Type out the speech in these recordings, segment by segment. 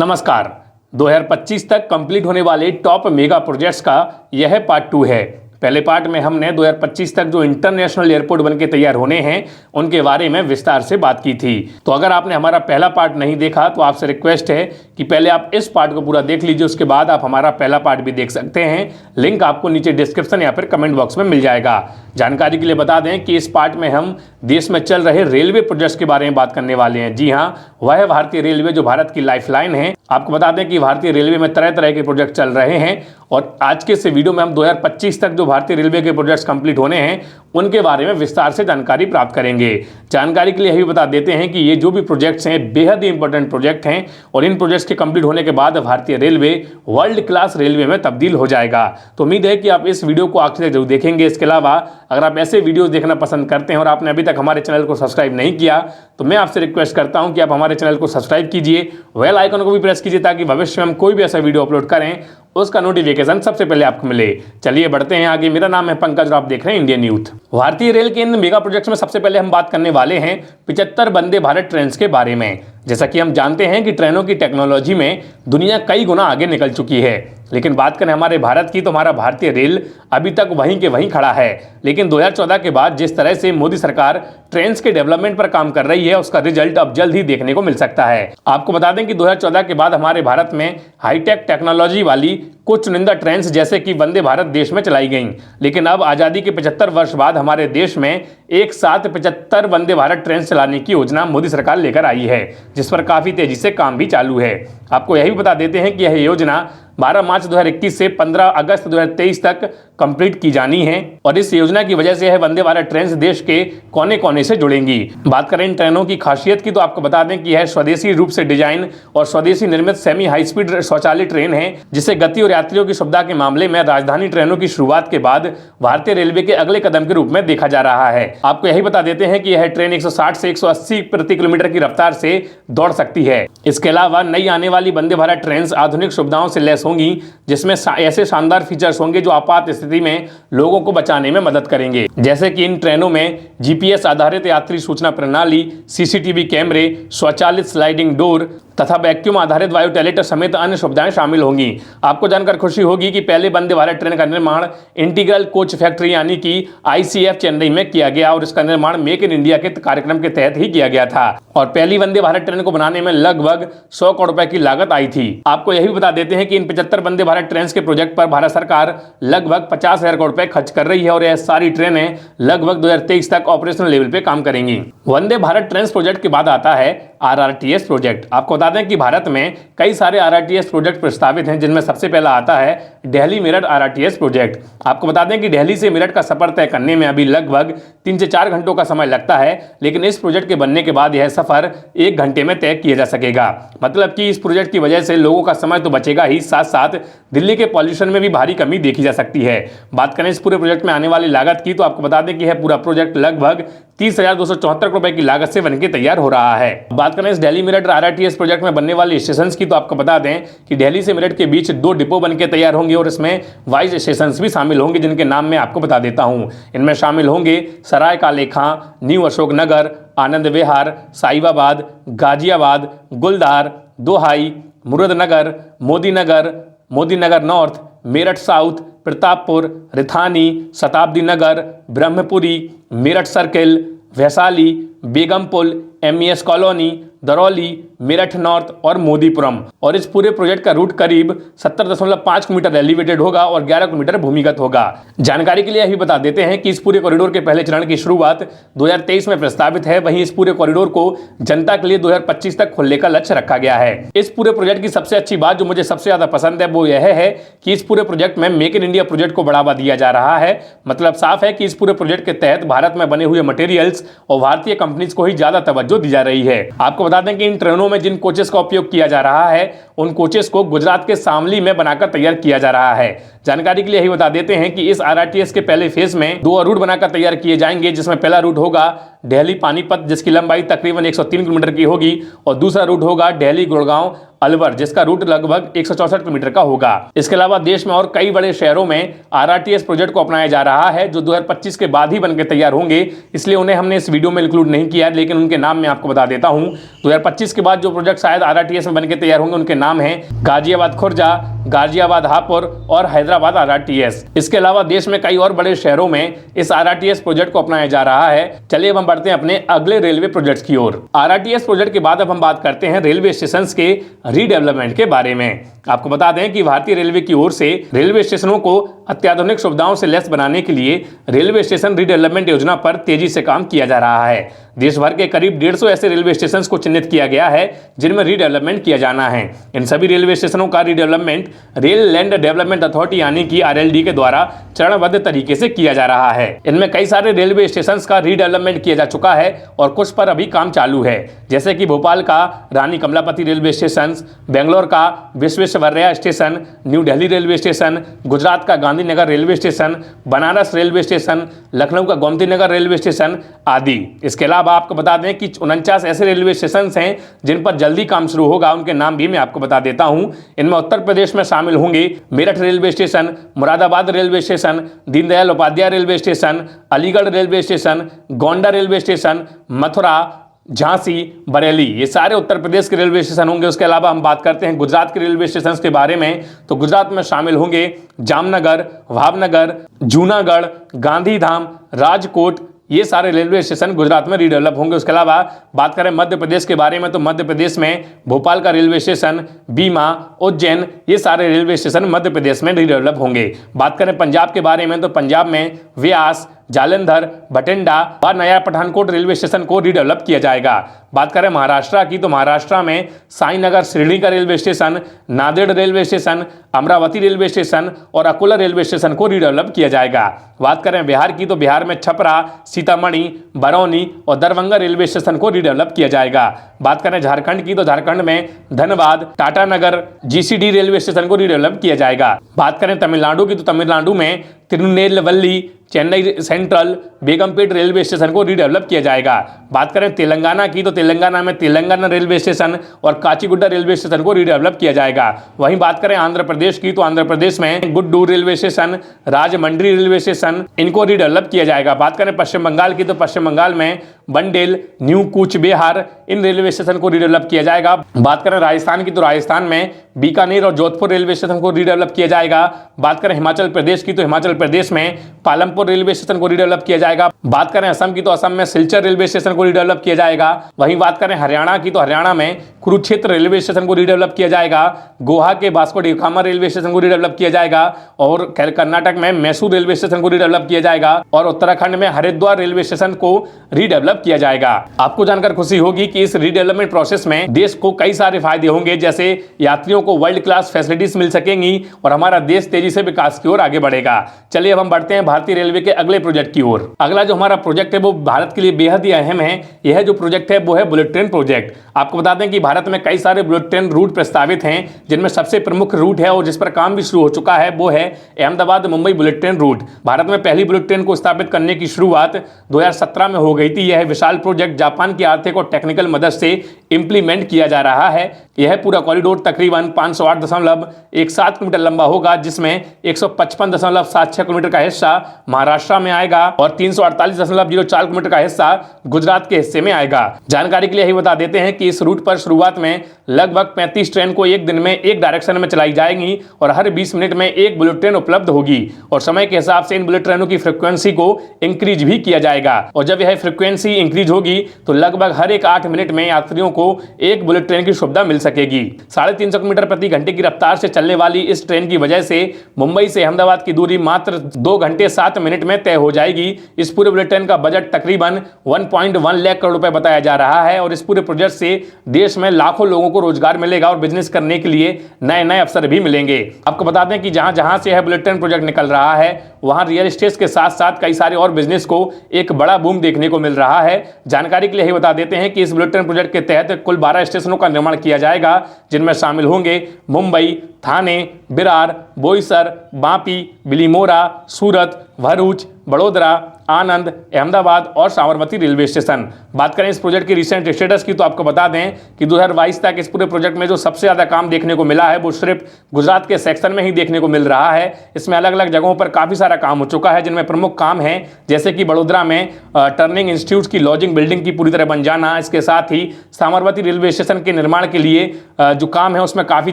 नमस्कार। 2025 तक कंप्लीट होने वाले टॉप मेगा प्रोजेक्ट्स का यह पार्ट 2 है। पहले पार्ट में हमने 2025 तक जो इंटरनेशनल एयरपोर्ट बनके तैयार होने हैं उनके बारे में विस्तार से बात की थी। तो अगर आपने हमारा पहला पार्ट नहीं देखा तो आपसे रिक्वेस्ट है कि पहले आप इस पार्ट को पूरा देख लीजिए, उसके बाद आप हमारा पहला पार्ट भी देख सकते हैं। लिंक आपको नीचे डिस्क्रिप्शन या फिर कमेंट बॉक्स में मिल जाएगा। जानकारी के लिए बता दें कि इस पार्ट में हम देश में चल रहे रेलवे प्रोजेक्ट्स के बारे में बात करने वाले हैं। जी हाँ, वह भारतीय रेलवे जो भारत की लाइफलाइन है। आपको बता दें कि भारतीय रेलवे में तरह तरह के प्रोजेक्ट चल रहे हैं और आज के इस वीडियो में हम 2025 तक जो भारतीय रेलवे के प्रोजेक्ट्स कंप्लीट होने हैं उनके बारे में विस्तार से जानकारी प्राप्त करेंगे। जानकारी के लिए यही बता देते हैं कि ये जो भी प्रोजेक्ट्स हैं बेहद ही इंपॉर्टेंट प्रोजेक्ट हैं और इन प्रोजेक्ट्स के कंप्लीट होने के बाद भारतीय रेलवे वर्ल्ड क्लास रेलवे में तब्दील हो जाएगा। तो उम्मीद है कि आप इस वीडियो को आखिर तक जरूर देखेंगे। इसके अलावा अगर आप ऐसे वीडियो देखना पसंद करते हैं और आपने अभी तक हमारे चैनल को सब्सक्राइब नहीं किया तो मैं आपसे रिक्वेस्ट करता हूं कि आप हमारे चैनल को सब्सक्राइब कीजिए, बेल आइकन को भी प्रेस कीजिए ताकि भविष्य में हम कोई भी ऐसा वीडियो अपलोड करें उसका नोटिफिकेशन सबसे पहले आपको मिले। चलिए बढ़ते हैं आगे। मेरा नाम है पंकज और आप देख रहे हैं इंडियन यूथ। भारतीय रेल के इन मेगा प्रोजेक्ट्स में सबसे पहले हम बात करने वाले हैं 75 वंदे भारत ट्रेन के बारे में। जैसा कि हम जानते हैं कि ट्रेनों की टेक्नोलॉजी में दुनिया कई गुना आगे निकल चुकी है, लेकिन बात करें हमारे भारत की तो हमारा भारतीय रेल अभी तक वहीं के वहीं खड़ा है। लेकिन 2014 के बाद जिस तरह से मोदी सरकार ट्रेन्स के डेवलपमेंट पर काम कर रही है उसका रिजल्ट अब जल्द ही देखने को मिल सकता है। आपको बता दें कि 2014 के बाद हमारे भारत में हाईटेक टेक्नोलॉजी वाली कुछ चुनिंदा ट्रेन्स जैसे कि वंदे भारत देश में चलाई गईं, लेकिन अब आज़ादी के 75 वर्ष बाद हमारे देश में एक साथ 75 वंदे भारत ट्रेन चलाने की योजना मोदी सरकार लेकर आई है, जिस पर काफ़ी तेजी से काम भी चालू है। आपको यही बता देते हैं कि यह योजना 12 मार्च 2021 से 15 अगस्त 2023 तक कंप्लीट की जानी है और इस योजना की वजह से यह वंदे भारत ट्रेन देश के कोने कोने से जुड़ेंगी। बात करें इन ट्रेनों की खासियत की तो आपको बता दें कि यह स्वदेशी रूप से डिजाइन और स्वदेशी निर्मित सेमी हाई स्पीड स्वचालित ट्रेन है, जिसे गति और यात्रियों की सुविधा के मामले में राजधानी ट्रेनों की शुरुआत के बाद भारतीय रेलवे के अगले कदम के रूप में देखा जा रहा है। आपको यही बता देते हैं कि यह ट्रेन 160 से 180 प्रति किलोमीटर की रफ्तार से दौड़ सकती है। इसके अलावा नई आने वाली वंदे भारत ट्रेन आधुनिक सुविधाओं से लैस होंगी, जिसमें ऐसे शानदार फीचर्स होंगे जो आपात स्थिति में लोगों को बचाने में मदद करेंगे। जैसे कि इन ट्रेनों में जीपीएस आधारित यात्री सूचना प्रणाली, सीसीटीवी कैमरे, स्वचालित स्लाइडिंग डोर तथा वैक्यूम आधारित वायु टॉयलेट समेत अन्य सुविधाएं शामिल होंगी। आपको जानकर खुशी होगी कि पहले वंदे भारत ट्रेन का निर्माण इंटीग्रल कोच फैक्ट्री यानी कि आईसीएफ चेन्नई में किया गया और इसका निर्माण मेक इन इंडिया के कार्यक्रम के तहत ही किया गया था और पहली वंदे भारत ट्रेन को बनाने में लगभग 100 करोड़ रुपए की लागत आई थी। आपको यही बता देते हैं कि इन 75 वंदे भारत ट्रेन के प्रोजेक्ट पर भारत सरकार लगभग 50,000 करोड़ रुपए खर्च कर रही है और यह सारी ट्रेनें लगभग 2023 तक ऑपरेशनल लेवल पे काम करेंगी। वंदे भारत ट्रेन प्रोजेक्ट के बाद आता है आरआरटीएस प्रोजेक्ट। आपको बता दें कि भारत में कई सारे आरआरटीएस प्रोजेक्ट प्रस्तावित हैं, जिनमें सबसे पहला आता है दिल्ली मेरठ आरआरटीएस प्रोजेक्ट। आपको बता दें कि दिल्ली से मेरठ का सफर तय करने में अभी लगभग 3 से 4 घंटों का समय लगता है, लेकिन इस प्रोजेक्ट के बनने के बाद यह सफर 1 घंटे में तय किया जा सकेगा। मतलब कि इस प्रोजेक्ट की वजह से लोगों का समय तो बचेगा ही, साथ साथ दिल्ली के पॉल्यूशन में भी भारी कमी देखी जा सकती है। बात करें इस पूरे प्रोजेक्ट में आने वाली लागत की तो आपको बता दें कि यह पूरा प्रोजेक्ट लगभग 30,274 करोड़ रुपए की लागत से बनकर तैयार हो रहा है। बात करें इस दिल्ली मेरठ आरआरटीएस प्रोजेक्ट में बनने वाले स्टेशन की तो आपको बता दें कि दिल्ली से मेरठ के बीच 2 डिपो बनकर तैयार होंगे और इसमें 22 स्टेशन भी शामिल होंगे, जिनके नाम मैं आपको बता देता हूं। इनमें शामिल होंगे Sarai Kale Khan, new Ashoknagar, Anand Vihar, Sahibabad, Ghaziabad, Guldhar, Duhai, Muradnagar, Modi Nagar north, Meerut south, Pratappur, Rithani, Shatabdi Nagar, Brahmapuri, Meerut circle, Vaishali, Begumpul, MES colony, Daurali, Meerut north और मोदीपुरम। और इस पूरे प्रोजेक्ट का रूट करीब 70.5 किलोमीटर एलिवेटेड होगा और 11 किलोमीटर भूमिगत होगा। जानकारी के लिए यही बता देते हैं कि इस पूरे कॉरिडोर के पहले चरण की शुरुआत 2023 में प्रस्तावित है। वहीं इस पूरे कॉरिडोर को जनता के लिए 2025 तक खोलने का लक्ष्य रखा गया है। इस पूरे प्रोजेक्ट की सबसे अच्छी बात जो मुझे सबसे ज्यादा पसंद है वो यह है कि इस पूरे प्रोजेक्ट में मेक इन इंडिया प्रोजेक्ट को बढ़ावा दिया जा रहा है। मतलब साफ है कि इस पूरे प्रोजेक्ट के तहत भारत में बने हुए मटेरियल्स और भारतीय कंपनीज को ही ज्यादा तवज्जो दी जा रही है। आपको बता दें कि इन ट्रेनों में जिन कोचेस का उपयोग किया जा रहा है उन कोचेस को गुजरात के शामली में बनाकर तैयार किया जा रहा है। जानकारी के लिए यही बता देते हैं कि इस आरआरटीएस के पहले फेज में 2 रूट बनाकर तैयार किए जाएंगे, जिसमें पहला रूट होगा दिल्ली पानीपत, जिसकी लंबाई तकरीबन 103 किलोमीटर की होगी, और दूसरा रूट होगा दिल्ली गुड़गांव अलवर, जिसका रूट लगभग 164 किलोमीटर का होगा। इसके अलावा देश में और कई बड़े शहरों में आरआरटीएस प्रोजेक्ट को अपनाया जा रहा है, जो 2025 के बाद ही बनकर तैयार होंगे, इसलिए उन्हें हमने इस वीडियो में इंक्लूड नहीं किया, लेकिन उनके नाम मैं आपको बता देता हूं। 2025 के बाद जो प्रोजेक्ट शायद आरआरटीएस में बनकर तैयार होंगे, उनके नाम हैं गाजियाबाद खुर्जा, गाजियाबाद हापुड़ और हैदराबाद आरआरटीएस। इसके अलावा देश में कई और बड़े शहरों में इस आरआरटीएस प्रोजेक्ट को अपनाया जा रहा है। चलिए अब हम बढ़ते हैं अपने अगले रेलवे प्रोजेक्ट की ओर। आरआरटीएस प्रोजेक्ट के बाद अब हम बात करते हैं रेलवे स्टेशन के रीडेवलपमेंट के बारे में। आपको बता दें कि भारतीय रेलवे की ओर से रेलवे स्टेशनों को अत्याधुनिक सुविधाओं से लैस बनाने के लिए रेलवे स्टेशन रीडेवलपमेंट योजना पर तेजी से काम किया जा रहा है। देश भर के करीब 150 ऐसे रेलवे स्टेशन को चिन्हित किया गया है जिनमें रीडेवलपमेंट किया जाना है। इन सभी रेलवे स्टेशनों का redevelopment rail land development authority यानी कि आरएलडी के द्वारा चरणबद्ध तरीके से किया जा रहा है। इनमें कई सारे रेलवे स्टेशन का रीडेवलपमेंट किया जा चुका है और कुछ पर अभी काम चालू है, जैसे कि भोपाल का रानी कमलापति रेलवे स्टेशन, बेंगलोर का Visvesvaraya station, new Delhi railway station, Gujarat का Gandhinagar railway station, Banaras railway station, Lucknow का गोमती नगर रेलवे स्टेशन आदि। इसके अलावा आपको बता दें कि 49 ऐसे रेलवे स्टेशन हैं जिन पर जल्दी काम शुरू होगा, उनके नाम भी मैं आपको बता देता हूं। इनमें उत्तर प्रदेश में शामिल होंगे Meerut railway station, Moradabad railway station, Deendayal Upadhyay railway station, Aligarh railway station, Gonda railway station, Mathura, Jhansi, Bareilly, ये सारे उत्तर प्रदेश के रेलवे स्टेशन होंगे। उसके अलावा हम बात करते हैं गुजरात के रेलवे स्टेशन के बारे में, तो गुजरात में शामिल होंगे जामनगर, भावनगर, जूनागढ़, गांधीधाम, राजकोट, ये सारे रेलवे स्टेशन गुजरात में रीडेवलप होंगे। उसके अलावा बात करें मध्य प्रदेश के बारे में, तो मध्य प्रदेश में भोपाल का रेलवे स्टेशन, बीमा, उज्जैन, ये सारे रेलवे स्टेशन मध्य प्रदेश में रीडेवलप होंगे। बात करें पंजाब के बारे में, तो पंजाब में व्यास, जालंधर, भटिंडा व नया पठानकोट रेलवे स्टेशन को रीडेवलप किया जाएगा। बात करें महाराष्ट्र की, तो महाराष्ट्र में साईनगर शिरडी का railway station, Nanded railway station, Amravati railway station और अकोला रेलवे स्टेशन को रीडेवलप किया जाएगा। बात करें बिहार की, तो बिहार में छपरा, सीतामढ़ी, बरौनी और दरभंगा रेलवे स्टेशन को रीडेवलप किया जाएगा। बात करें झारखंड की, तो झारखंड में Dhanbad, Tatanagar, GCD railway station को रीडेवलप किया जाएगा। बात करें तमिलनाडु की, तो तमिलनाडु में Tirunelveli, Chennai central, Begumpet railway station को रीडेवलप किया जाएगा। बात करें तेलंगाना की, तो तेलंगाना में तेलंगाना रेलवे स्टेशन और काचीगुड्डा रेलवे स्टेशन को रीडेवलप किया जाएगा। वहीं बात करें आंध्र प्रदेश की, तो आंध्र प्रदेश में Guddu railway station, Rajahmundry railway station, इनको रीडेवलप किया जाएगा। बात करें पश्चिम बंगाल की, तो पश्चिम बंगाल में बंडेल, न्यू कूच बिहार, इन रेलवे स्टेशन को रीडेवलप किया जाएगा। बात करें राजस्थान की, तो राजस्थान में बीकानेर और जोधपुर रेलवे स्टेशन को रीडेवलप किया जाएगा। बात करें हिमाचल प्रदेश की, तो हिमाचल प्रदेश में पालमपुर रेलवे स्टेशन को रीडेवलप किया जाएगा। बात करें असम की, तो असम में सिलचर रेलवे स्टेशन को रीडेवलप किया जाएगा। वहीं बात करें हरियाणा की, तो हरियाणा में कुरुक्षेत्र रेलवे स्टेशन को रीडेवलप किया जाएगा। गोवा के Vasco D gamma railway station को रीडेवलप किया जाएगा और कर्नाटक में मैसूर रेलवे स्टेशन को रीडेवलप किया जाएगा और उत्तराखंड में हरिद्वार रेलवे स्टेशन को रीडेवलप किया जाएगा। आपको जानकर खुशी होगी कि इस रीडेवलपमेंट प्रोसेस में देश को कई सारे फायदे होंगे, जैसे यात्रियों को वर्ल्ड क्लास फैसिलिटीज मिल सकेंगी और हमारा देश तेजी से विकास की ओर आगे बढ़ेगा। चलिए अब हम बढ़ते हैं भारतीय रेलवे के अगले प्रोजेक्ट की ओर। अगला जो हमारा प्रोजेक्ट है वो भारत के लिए बेहद ही अहम है। यह जो प्रोजेक्ट है वो है बुलेट ट्रेन प्रोजेक्ट। आपको बता दें कि भारत में कई सारे बुलेट ट्रेन रूट प्रस्तावित हैं, जिनमें सबसे प्रमुख रूट है और जिस पर काम भी शुरू हो चुका है वो है Ahmedabad Mumbai bullet train route. Bharat में पहली बुलेट ट्रेन को स्थापित करने की शुरुआत 2017 में हो गई थी। यह विशाल प्रोजेक्ट जापान की आर्थिक और टेक्निकल मदद से इंप्लीमेंट किया जा रहा है। यह पूरा कॉरिडोर तकरीबन 508.17 किलोमीटर लंबा होगा, जिसमें 155.76 किलोमीटर का हिस्सा महाराष्ट्र में आएगा और 348.04 किलोमीटर का हिस्सा गुजरात के हिस्से में आएगा। जानकारी के लिए यही बता देते हैं कि इस रूट पर शुरुआत में लगभग 35 ट्रेन को एक दिन में एक डायरेक्शन में चलाई जाएंगी और हर 20 मिनट में एक बुलेट ट्रेन उपलब्ध होगी और समय के हिसाब से इन बुलेट ट्रेनों की फ्रिक्वेंसी को इंक्रीज भी किया जाएगा और जब यह फ्रिक्वेंसी इंक्रीज होगी तो लगभग हर एक 8 मिनट में यात्रियों को एक बुलेट ट्रेन की सुविधा मिल सकेगी। 350 किलोमीटर प्रति घंटे की रफ्तार से चलने वाली इस ट्रेन की वजह से मुंबई से अहमदाबाद की दूरी मात्र 2 घंटे 7 मिनट में तय हो जाएगी। इस पूरे बुलेट ट्रेन का बजट तकरीबन 1.1 लाख करोड़ रुपए बताया जा रहा है और इस पूरे प्रोजेक्ट से देश में लाखों लोगों को रोजगार मिलेगा और बिजनेस करने के लिए नए नए अवसर भी मिलेंगे। आपको बता दें कि जहां जहां से यह बुलेट ट्रेन प्रोजेक्ट निकल रहा है वहां रियल एस्टेट के साथ साथ कई सारे और बिजनेस को एक बड़ा बूम देखने को मिल रहा है। जानकारी के लिए ही बता देते हैं कि इस बुलेट ट्रेन प्रोजेक्ट के तहत कुल 12 स्टेशनों का निर्माण किया जाएगा, जिनमें शामिल होंगे मुंबई, थाने, बिरार, बोईसर, बापी, बिलीमोरा, सूरत, भरूच, बड़ोदरा, आनंद, अहमदाबाद और साबरमती रेलवे स्टेशन। बात करें इस प्रोजेक्ट की रिसेंट स्टेटस की तो आपको बता दें कि 2022 तक इस पूरे प्रोजेक्ट में जो सबसे ज्यादा काम देखने को मिला है वो सिर्फ गुजरात के सेक्शन में ही देखने को मिल रहा है। इसमें अलग अलग जगहों पर काफी सारा काम हो चुका है, जिनमें प्रमुख काम है जैसे कि बड़ोदरा में टर्निंग इंस्टीट्यूट की लॉजिंग बिल्डिंग की पूरी तरह बन जाना। इसके साथ ही साबरमती रेलवे स्टेशन के निर्माण के लिए जो काम है उसमें काफी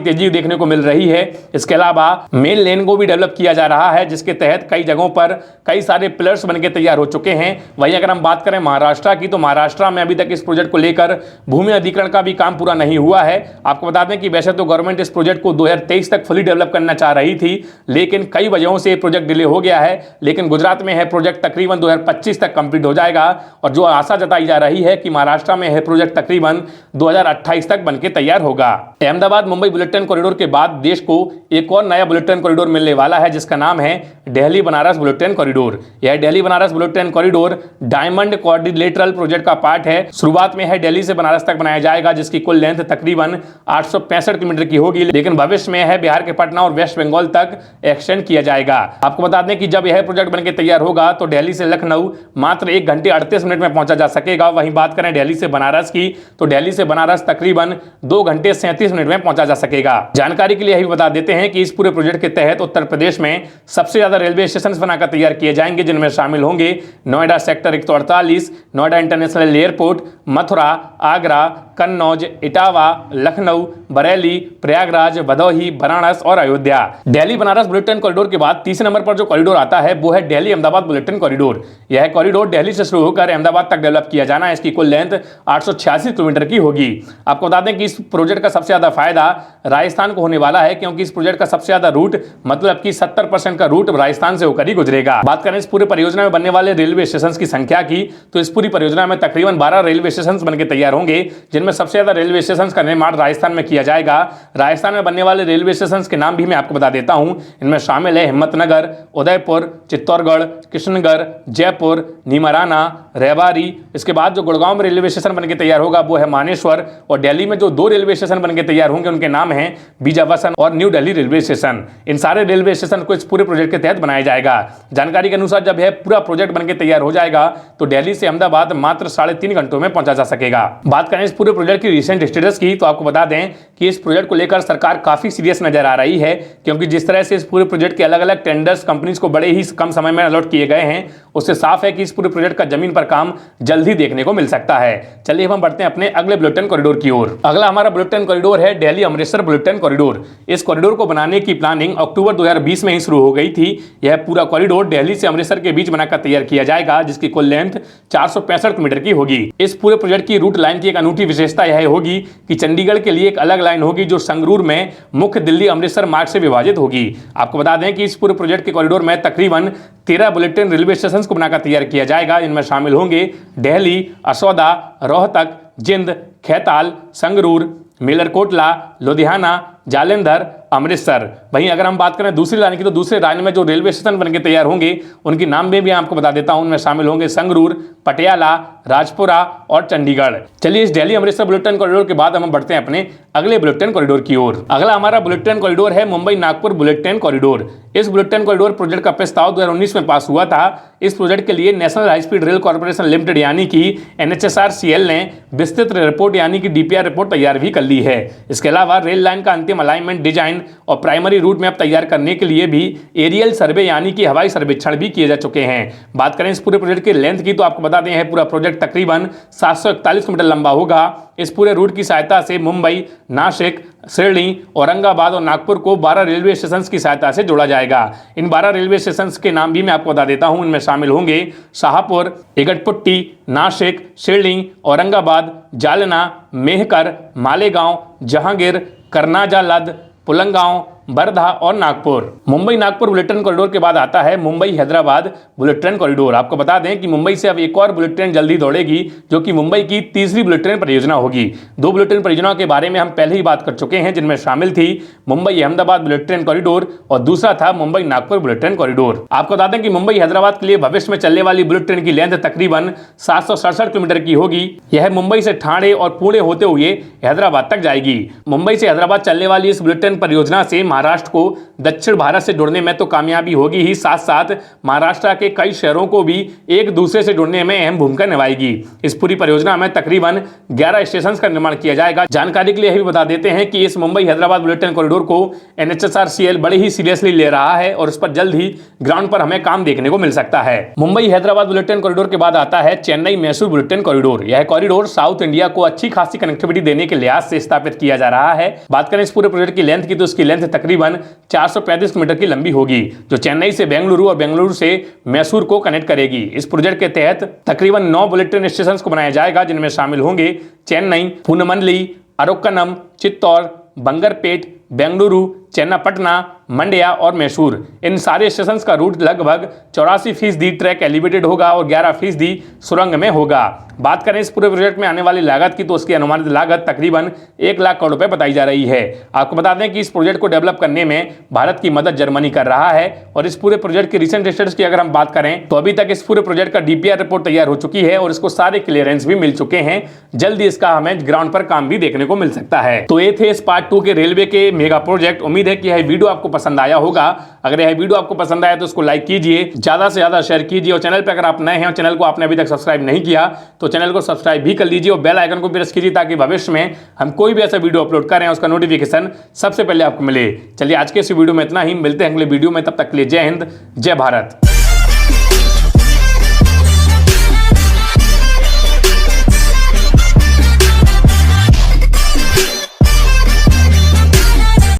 तेजी देखने को मिल रही है। इसके अलावा मेन लेन को भी डेवलप किया जा रहा है, जिसके तहत कई जगहों पर कई सारे पिलर्स बनके तैयार हो चुके हैं। वहीं अगर हम बात करें महाराष्ट्र की तो महाराष्ट्र में अभी तक इस प्रोजेक्ट को लेकर भूमि अधिग्रहण का भी काम पूरा नहीं हुआ है। आपको बता दें कि वैसे तो गवर्नमेंट इस प्रोजेक्ट को 2023 तक फुली डेवलप करना चाह रही थी, लेकिन कई वजहों से प्रोजेक्ट डिले हो गया है। लेकिन गुजरात में है प्रोजेक्ट तकरीबन 2025 तक कंप्लीट हो जाएगा और जो आशा जताई जा रही है कि महाराष्ट्र में है प्रोजेक्ट तकरीबन 2028 तक बनके तैयार होगा। Ahmedabad Mumbai bullet train corridor के बाद देश को एक और नया बुलेट ट्रेन कॉरिडोर मिलने वाला है, जिसका नाम है Delhi Banaras bullet train corridor. यह Delhi Banaras bullet train corridor diamond quadrilateral project का पार्ट है। शुरुआत में है दिल्ली से बनारस तक बनाया जाएगा, जिसकी कुल लेंथ तकरीबन 865 किलोमीटर की होगी, लेकिन भविष्य में है बिहार के पटना और वेस्ट बंगाल तक एक्सटेंड किया जाएगा। आपको बता दें कि जब यह प्रोजेक्ट बनकर तैयार होगा तो दिल्ली से लखनऊ मात्र 1 घंटे 38 मिनट में पहुंचा जा सकेगा। वहीं बात करें दिल्ली से बनारस की तो दिल्ली से बनारस तकरीबन 2 घंटे 37 मिनट में पहुंचा जा सकेगा। जानकारी के लिए यही बता देते हैं कि इस पूरे प्रोजेक्ट के तहत उत्तर प्रदेश में सबसे ज्यादा रेलवे स्टेशन बनाकर तैयार किए जाएंगे, जिनमें शामिल होंगे Noida sector 148, Noida international airport, Mathura, Agra, Kannauj, Etawah, Lucknow, Bareilly, Prayagraj, Bhadohi, Varanasi और Ayodhya. Delhi Banaras bullet train corridor के बाद तीसरे नंबर पर जो कॉरिडोर आता है वो है Delhi Ahmedabad bullet train corridor. यह कॉरिडोर दिल्ली से शुरू होकर अहमदाबाद तक डेवलप किया जाना है। इसकी कुल लेंथ 886 किलोमीटर की होगी। आपको बता दें कि इस प्रोजेक्ट का सबसे ज्यादा फायदा राजस्थान को होने वाला है, क्योंकि इस प्रोजेक्ट का सबसे ज्यादा रूट मतलब कि 70% का रूट राजस्थान से होकर ही गुजरेगा। बात करें इस पूरी परियोजना में बनने वाले रेलवे स्टेशन की संख्या की तो इस पूरी परियोजना में तकरीबन 12 रेलवे स्टेशन बनकर तैयार होंगे, जिनमें सबसे ज्यादा रेलवे स्टेशन का निर्माण राजस्थान में किया जाएगा। राजस्थान में बनने वाले रेलवे स्टेशन के नाम भी मैं आपको बता देता हूं। इनमें शामिल है हिम्मतनगर, उदयपुर, चित्तौड़गढ़, कृष्णगढ़, जयपुर, नीमराना, रेवाड़ी। इसके बाद जो गुड़गांव में रेलवे स्टेशन बनकर तैयार होगा वो है मानेश्वर, और दिल्ली में जो 2 रेलवे स्टेशन बनकर तैयार होंगे उनके नाम हैं बीजावासन और न्यू दिल्ली रेलवे स्टेशन। इन सारे रेलवे स्टेशन को इस पूरे प्रोजेक्ट के तहत बनाया जाएगा। जानकारी के अनुसार जब यह पूरा प्रोजेक्ट बनकर तैयार हो जाएगा तो दिल्ली से अहमदाबाद मात्र 3.5 घंटों में पहुंचा जा सकेगा। बात करें इस पूरे प्रोजेक्ट की रिसेंट स्टेटस की तो आपको बता दें कि इस प्रोजेक्ट को लेकर सरकार काफी सीरियस नजर आ रही है, क्योंकि जिस तरह से इस पूरे प्रोजेक्ट के अलग अलग टेंडर्स कंपनीज को बड़े ही कम समय में अलॉट किए गए हैं, उससे साफ है कि इस पूरे प्रोजेक्ट का जमीन पर काम जल्द ही देखने को मिल सकता है। चलिए हम बढ़ते हैं अपने अगले बुलेट ट्रेन कॉरिडोर की ओर। अगला हमारा बुलेट ट्रेन कॉरिडोर है Delhi Amritsar bullet train corridor. इस कॉरिडोर को बनाने की प्लानिंग अक्टूबर 2020 में ही शुरू हो गई थी। यह पूरा कॉरिडोर दिल्ली से अमृतसर के बीच बनाकर तैयार किया जाएगा, जिसकी कुल लेंथ 465 मीटर की होगी। इस पूरे प्रोजेक्ट की रूट लाइन की एक अनूठी विशेषता यह होगी कि चंडीगढ़ के लिए एक अलग लाइन होगी जो संगरूर में मुख्य दिल्ली अमृतसर मार्ग से विभाजित होगी। आपको बता दें कि इस पूरे प्रोजेक्ट के कॉरिडोर में तकरीबन 13 बुलेट ट्रेन रेलवे स्टेशन को बनाकर तैयार किया जाएगा। इनमें शामिल होंगे दिल्ली, असौदा, रोहतक, जिंद, खैताल, संगरूर, मेलरकोटला, लुधियाना, जालंधर, अमृतसर। वहीं अगर हम बात करें दूसरी लाइन की तो दूसरे लाइन में जो रेलवे स्टेशन बनकर तैयार होंगे उनके नाम में भी आपको बता देता हूं। उनमें शामिल होंगे संगरूर, पटियाला, राजपुरा और चंडीगढ़। चलिए इस Delhi Amritsar bullet train corridor के बाद हम बढ़ते हैं अपने अगले बुलेट ट्रेन कॉरिडोर की ओर। अगला हमारा बुलेट ट्रेन कॉरिडोर है Mumbai Nagpur bullet train corridor. इस बुलेट ट्रेन कॉरिडोर प्रोजेक्ट का प्रस्ताव 2019 में पास हुआ था। इस प्रोजेक्ट के लिए national high speed rail corporation limited यानी कि NHSRCL ने विस्तृत रिपोर्ट यानी कि DPR रिपोर्ट तैयार भी कर ली है। इसके अलावा रेल लाइन का अंतिम अलाइनमेंट, डिजाइन और प्राइमरी रूट मैप तैयार करने के लिए भी एरियल सर्वे यानी कि हवाई सर्वेक्षण भी किए जा चुके हैं। बात करें इस पूरे प्रोजेक्ट के लेंथ की तो आपको बता दें पूरा प्रोजेक्ट तकरीबन 741 किलोमीटर लंबा होगा। इस पूरे रूट की सहायता से मुंबई, नासिक, शिरडी, औरंगाबाद और नागपुर को 12 रेलवे स्टेशन की सहायता से जोड़ा जाएगा। इन 12 रेलवे स्टेशन के नाम भी मैं आपको बता देता हूं। इनमें शामिल होंगे शाहपुर, इगतपुट्टी, नासिक, शिरडी, औरंगाबाद, जालना, मेहकर, मालेगांव, जहांगीर, करनाजालद, पुलंगांव, बरधा और Nagpur. Mumbai Nagpur bullet train corridor के बाद आता है Mumbai Hyderabad bullet train corridor. आपको बता दें कि मुंबई से अब एक और बुलेट ट्रेन जल्दी दौड़ेगी, जो कि मुंबई की तीसरी बुलेट ट्रेन परियोजना होगी। 2 बुलेट ट्रेन परियोजनाओं के बारे में हम पहले ही बात कर चुके हैं, जिनमें शामिल थी Mumbai Ahmedabad bullet train corridor और दूसरा था Mumbai Nagpur bullet train corridor. आपको बता दें कि मुंबई हैदराबाद के लिए भविष्य में चलने वाली बुलेट ट्रेन की लेंथ तकरीबन 767 किलोमीटर की होगी। यह मुंबई से ठाणे और पुणे होते हुए हैदराबाद तक जाएगी। मुंबई से हैदराबाद चलने वाली इस बुलेट ट्रेन परियोजना से महाराष्ट्र को दक्षिण भारत से जुड़ने में तो कामयाबी होगी ही, साथ साथ महाराष्ट्र के कई शहरों को भी एक दूसरे से जुड़ने में अहम भूमिका निभाएगी। इस पूरी परियोजना में तकरीबन 11 स्टेशन का निर्माण किया जाएगा। जानकारी के लिए भी बता देते हैं कि इस Mumbai Hyderabad bullet train corridor को NHRCL बड़े ही सीरियसली ले रहा है और इस पर जल्द ही ग्राउंड पर हमें काम देखने को मिल सकता है। Mumbai Hyderabad bullet train corridor के बाद आता है Chennai Mysore bullet train corridor. यह कॉरिडोर साउथ इंडिया को अच्छी खासी कनेक्टिविटी देने के लिहाज से स्थापित किया जा रहा है। बात करें इस पूरे प्रोजेक्ट की लेंथ की तो इसकी लेंथ तकरीबन 435 मीटर की लंबी होगी, जो चेन्नई से बेंगलुरु और बेंगलुरु से मैसूर को कनेक्ट करेगी। इस प्रोजेक्ट के तहत तकरीबन 9 बुलेट ट्रेन स्टेशन को बनाया जाएगा, जिनमें शामिल होंगे चेन्नई, पूनमल्ली, अरोक्कनम, चित्तौड़, बंगरपेट, बेंगलुरु, चेन्नापटना, मंड्या और मैसूर। इन सारे स्टेशन का रूट लगभग 84% ट्रैक एलिवेटेड होगा और 11% सुरंग में होगा। बात करें इस पूरे प्रोजेक्ट में आने वाली लागत की तो उसकी अनुमानित लागत तकरीबन 1 लाख करोड़ रुपए बताई जा रही है। आपको बता दें कि इस प्रोजेक्ट को डेवलप करने में भारत की मदद जर्मनी कर रहा है और इस पूरे प्रोजेक्ट की रिसेंट स्टेटस की अगर हम बात करें तो अभी तक इस पूरे प्रोजेक्ट का DPR रिपोर्ट तैयार हो चुकी है और इसको सारे क्लियरेंस भी मिल चुके हैं। जल्दी इसका हमें ग्राउंड पर काम भी देखने को मिल सकता है। तो ये थे इस पार्ट 2 के रेलवे के मेगा प्रोजेक्ट। उम्मीद है कि यह वीडियो आपको पसंद आया होगा। अगर यह वीडियो आपको पसंद आया तो इसको लाइक कीजिए, ज्यादा से ज्यादा शेयर कीजिए और चैनल पर अगर आप नए हैं और चैनल को आपने अभी तक सब्सक्राइब नहीं किया तो चैनल को सब्सक्राइब भी कर लीजिए और बेल आइकन को प्रेस कीजिए ताकि भविष्य में हम कोई भी ऐसा वीडियो अपलोड करें उसका नोटिफिकेशन सबसे पहले आपको मिले। चलिए आज के इस वीडियो में इतना ही, मिलते हैं अगले वीडियो में, तब तक के लिए जय हिंद, जय भारत।